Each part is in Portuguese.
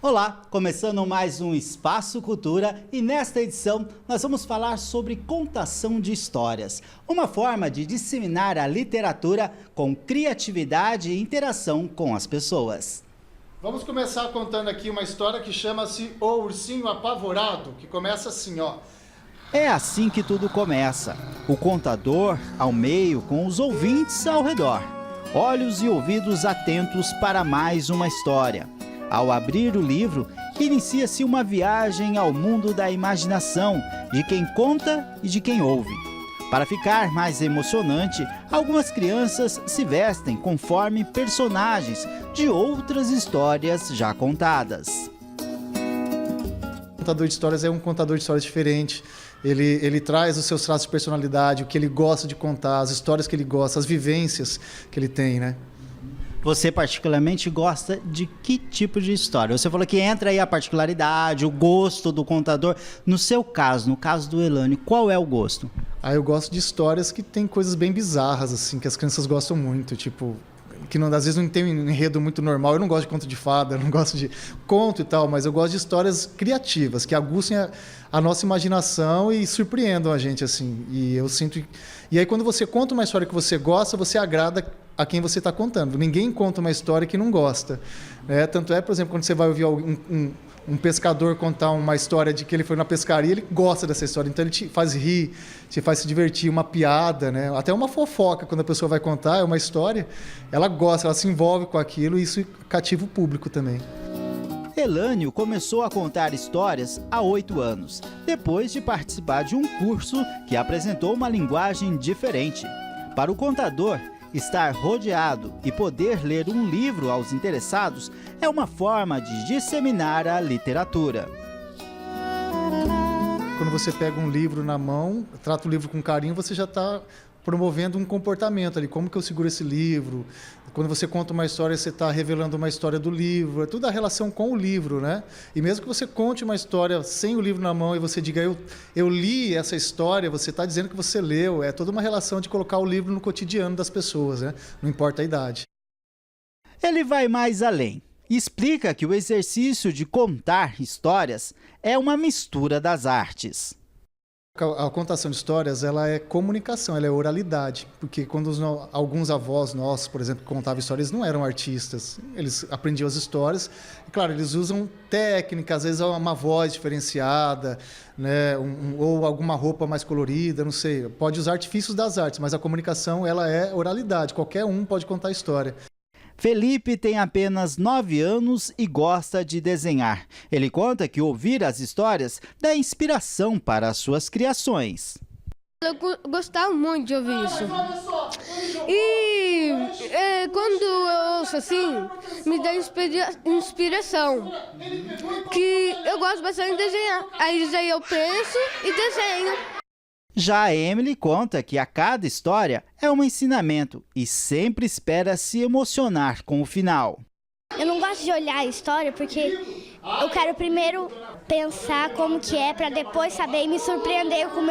Olá, começando mais um Espaço Cultura e nesta edição nós vamos falar sobre contação de histórias, uma forma de disseminar a literatura com criatividade e interação com as pessoas. Vamos começar contando aqui uma história que chama-se O Ursinho Apavorado, que começa assim, ó. É assim que tudo começa, o contador ao meio com os ouvintes ao redor, olhos e ouvidos atentos para mais uma história. Ao abrir o livro, inicia-se uma viagem ao mundo da imaginação, de quem conta e de quem ouve. Para ficar mais emocionante, algumas crianças se vestem conforme personagens de outras histórias já contadas. O contador de histórias é um contador de histórias diferente. Ele traz os seus traços de personalidade, o que ele gosta de contar, as histórias que ele gosta, as vivências que ele tem, né? Você particularmente gosta de que tipo de história? Você falou que entra aí a particularidade, o gosto do contador. No seu caso, no caso do Elânio, qual é o gosto? Eu gosto de histórias que tem coisas bem bizarras, assim, que as crianças gostam muito, tipo, que não, às vezes não tem um enredo muito normal. Eu não gosto de conto de fada, eu não gosto de conto e tal, mas eu gosto de histórias criativas, que aguçem a nossa imaginação e surpreendam a gente, assim. E eu sinto... E aí, quando você conta uma história que você gosta, você agrada a quem você está contando. Ninguém conta uma história que não gosta, né? Tanto é, por exemplo, quando você vai ouvir um pescador contar uma história de que ele foi na pescaria, ele gosta dessa história, então ele te faz rir, te faz se divertir, uma piada, né? Até uma fofoca, quando a pessoa vai contar, é uma história, ela gosta, ela se envolve com aquilo e isso cativa o público também. Elânio começou a contar histórias há 8 anos, depois de participar de um curso que apresentou uma linguagem diferente. Para o contador, estar rodeado e poder ler um livro aos interessados é uma forma de disseminar a literatura. Quando você pega um livro na mão, trata o livro com carinho, você já está promovendo um comportamento ali. Como que eu seguro esse livro? Quando você conta uma história, você está revelando uma história do livro. É tudo a relação com o livro, né? E mesmo que você conte uma história sem o livro na mão e você diga, eu li essa história, você está dizendo que você leu. É toda uma relação de colocar o livro no cotidiano das pessoas, né? Não importa a idade. Ele vai mais além. Explica que o exercício de contar histórias é uma mistura das artes. A contação de histórias, ela é comunicação, ela é oralidade, porque quando alguns avós nossos, por exemplo, que contavam histórias, não eram artistas, eles aprendiam as histórias, e claro, eles usam técnica, às vezes uma voz diferenciada, né, ou alguma roupa mais colorida, não sei, pode usar artifícios das artes, mas a comunicação, ela é oralidade, qualquer um pode contar história. Felipe tem apenas 9 anos e gosta de desenhar. Ele conta que ouvir as histórias dá inspiração para as suas criações. Eu gostava muito de ouvir isso. E quando eu ouço assim, me dá inspiração. Que eu gosto bastante de desenhar. Aí eu penso e desenho. Já a Emily conta que a cada história é um ensinamento e sempre espera se emocionar com o final. Eu não gosto de olhar a história porque eu quero primeiro pensar como que é para depois saber e me surpreender com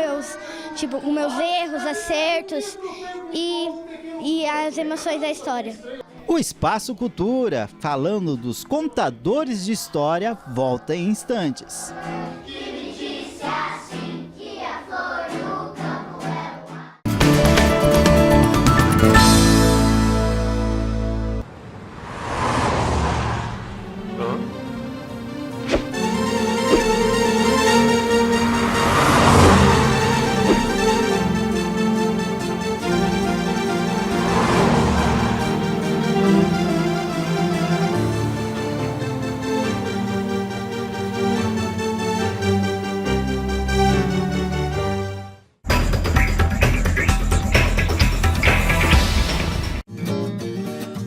com meus erros, acertos e as emoções da história. O Espaço Cultura, falando dos contadores de história, volta em instantes.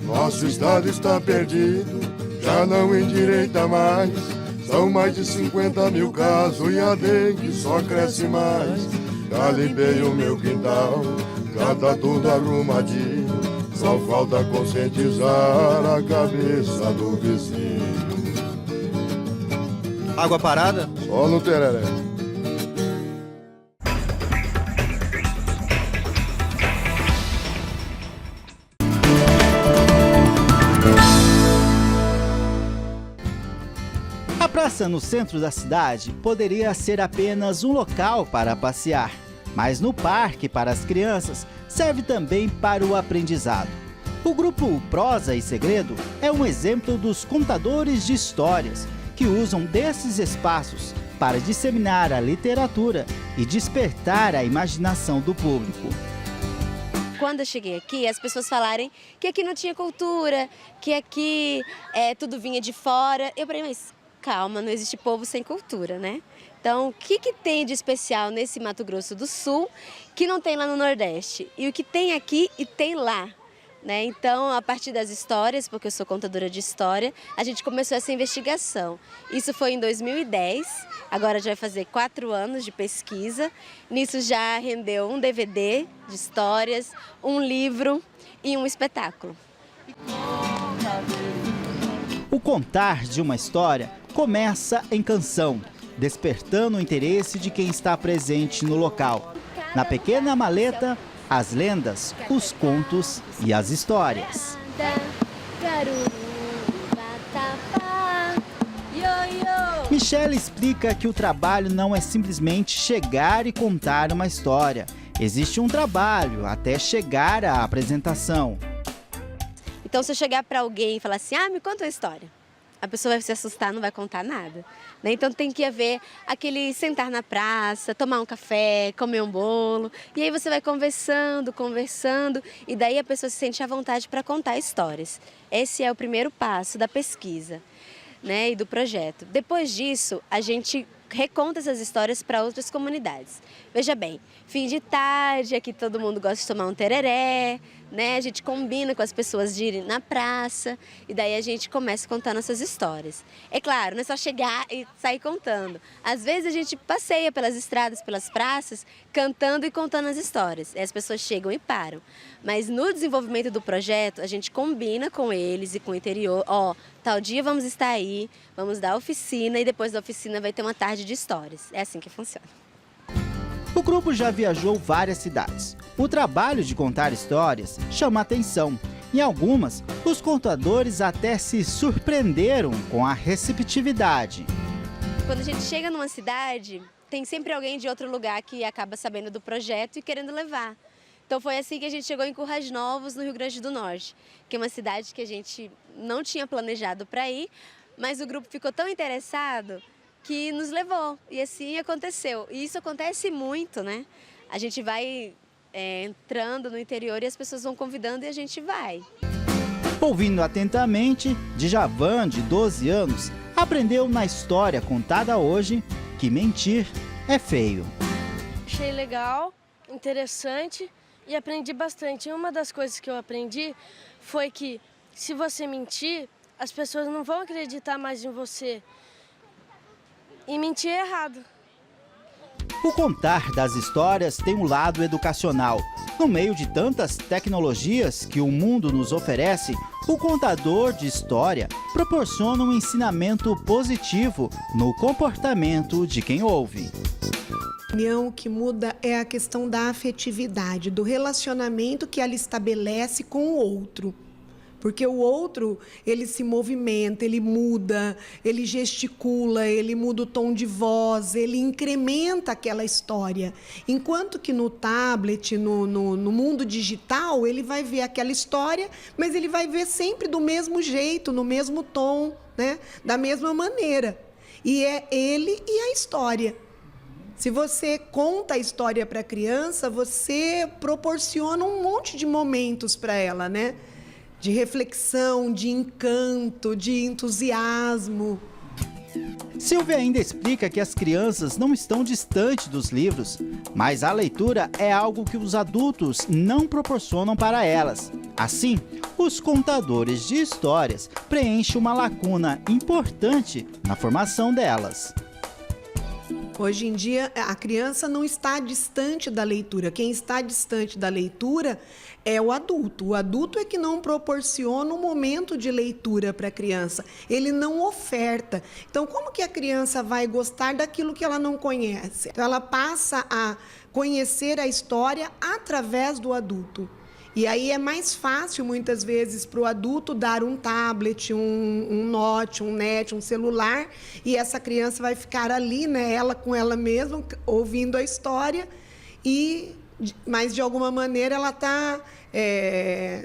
Nosso estado está perdido, já não endireita mais. São mais de 50 mil casos e a dengue só cresce mais. Já limpei o meu quintal, já tá tudo arrumadinho. Só falta conscientizar a cabeça do vizinho. Água parada? Só no tereré. praça no centro da cidade poderia ser apenas um local para passear, mas no parque para as crianças serve também para o aprendizado. O grupo Prosa e Segredo é um exemplo dos contadores de histórias que usam desses espaços para disseminar a literatura e despertar a imaginação do público. Quando eu cheguei aqui, as pessoas falarem que aqui não tinha cultura, que aqui tudo vinha de fora. Eu falei, mas calma, não existe povo sem cultura, né? Então, o que tem de especial nesse Mato Grosso do Sul que não tem lá no Nordeste? E o que tem aqui e tem lá? Né? Então, a partir das histórias, porque eu sou contadora de história, a gente começou essa investigação. Isso foi em 2010, agora já vai fazer 4 anos de pesquisa. Nisso já rendeu um DVD de histórias, um livro e um espetáculo. O contar de uma história começa em canção, despertando o interesse de quem está presente no local. Na pequena maleta, as lendas, os contos e as histórias. Michele explica que o trabalho não é simplesmente chegar e contar uma história. Existe um trabalho até chegar à apresentação. Então, se eu chegar para alguém e falar assim, me conta uma história, a pessoa vai se assustar, não vai contar nada. Né? Então tem que haver aquele sentar na praça, tomar um café, comer um bolo. E aí você vai conversando, e daí a pessoa se sente à vontade para contar histórias. Esse é o primeiro passo da pesquisa, né, e do projeto. Depois disso, a gente reconta essas histórias para outras comunidades. Veja bem, fim de tarde, aqui todo mundo gosta de tomar um tereré, né? A gente combina com as pessoas de irem na praça e daí a gente começa a contar nossas histórias. É claro, não é só chegar e sair contando. Às vezes a gente passeia pelas estradas, pelas praças, cantando e contando as histórias. E as pessoas chegam e param. Mas no desenvolvimento do projeto, a gente combina com eles e com o interior. Tal dia vamos estar aí, vamos dar oficina e depois da oficina vai ter uma tarde de histórias. É assim que funciona. O grupo já viajou várias cidades. O trabalho de contar histórias chama atenção. Em algumas, os contadores até se surpreenderam com a receptividade. Quando a gente chega numa cidade, tem sempre alguém de outro lugar que acaba sabendo do projeto e querendo levar. Então foi assim que a gente chegou em Currais Novos, no Rio Grande do Norte, que é uma cidade que a gente não tinha planejado para ir, mas o grupo ficou tão interessado que nos levou, e assim aconteceu. E isso acontece muito, né? A gente vai entrando no interior e as pessoas vão convidando e a gente vai. Ouvindo atentamente, Djavan, de 12 anos, aprendeu na história contada hoje que mentir é feio. Achei legal, interessante e aprendi bastante. E uma das coisas que eu aprendi foi que se você mentir, as pessoas não vão acreditar mais em você. E mentir é errado. O contar das histórias tem um lado educacional. No meio de tantas tecnologias que o mundo nos oferece, o contador de história proporciona um ensinamento positivo no comportamento de quem ouve. O que muda é a questão da afetividade, do relacionamento que ela estabelece com o outro. Porque o outro, ele se movimenta, ele muda, ele gesticula, ele muda o tom de voz, ele incrementa aquela história. Enquanto que no tablet, no mundo digital, ele vai ver aquela história, mas ele vai ver sempre do mesmo jeito, no mesmo tom, né? Da mesma maneira. E é ele e a história. Se você conta a história para a criança, você proporciona um monte de momentos para ela, né? De reflexão, de encanto, de entusiasmo. Silvia ainda explica que as crianças não estão distantes dos livros, mas a leitura é algo que os adultos não proporcionam para elas. Assim, os contadores de histórias preenchem uma lacuna importante na formação delas. Hoje em dia, a criança não está distante da leitura. Quem está distante da leitura é o adulto. O adulto é que não proporciona um momento de leitura para a criança. Ele não oferta. Então, como que a criança vai gostar daquilo que ela não conhece? Então, ela passa a conhecer a história através do adulto. E aí é mais fácil, muitas vezes, para o adulto dar um tablet, um note, um net, um celular, e essa criança vai ficar ali, né, ela com ela mesma, ouvindo a história, mas, de alguma maneira, ela está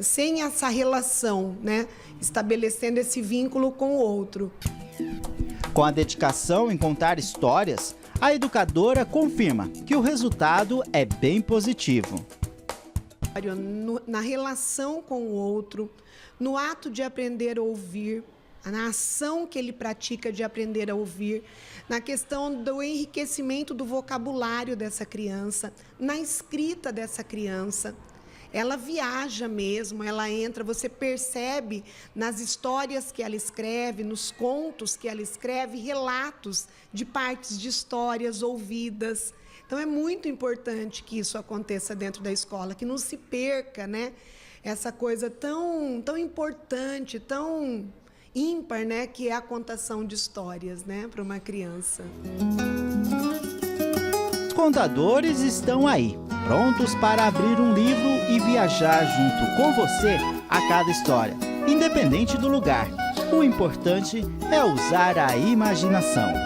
sem essa relação, né, estabelecendo esse vínculo com o outro. Com a dedicação em contar histórias, a educadora confirma que o resultado é bem positivo. Na relação com o outro, no ato de aprender a ouvir, na ação que ele pratica de aprender a ouvir, na questão do enriquecimento do vocabulário dessa criança, na escrita dessa criança. Ela viaja mesmo, ela entra, você percebe nas histórias que ela escreve, nos contos que ela escreve, relatos de partes de histórias ouvidas. Então, é muito importante que isso aconteça dentro da escola, que não se perca, né, essa coisa tão importante, tão ímpar, né, que é a contação de histórias, né, para uma criança. Os contadores estão aí, prontos para abrir um livro e viajar junto com você a cada história, independente do lugar. O importante é usar a imaginação.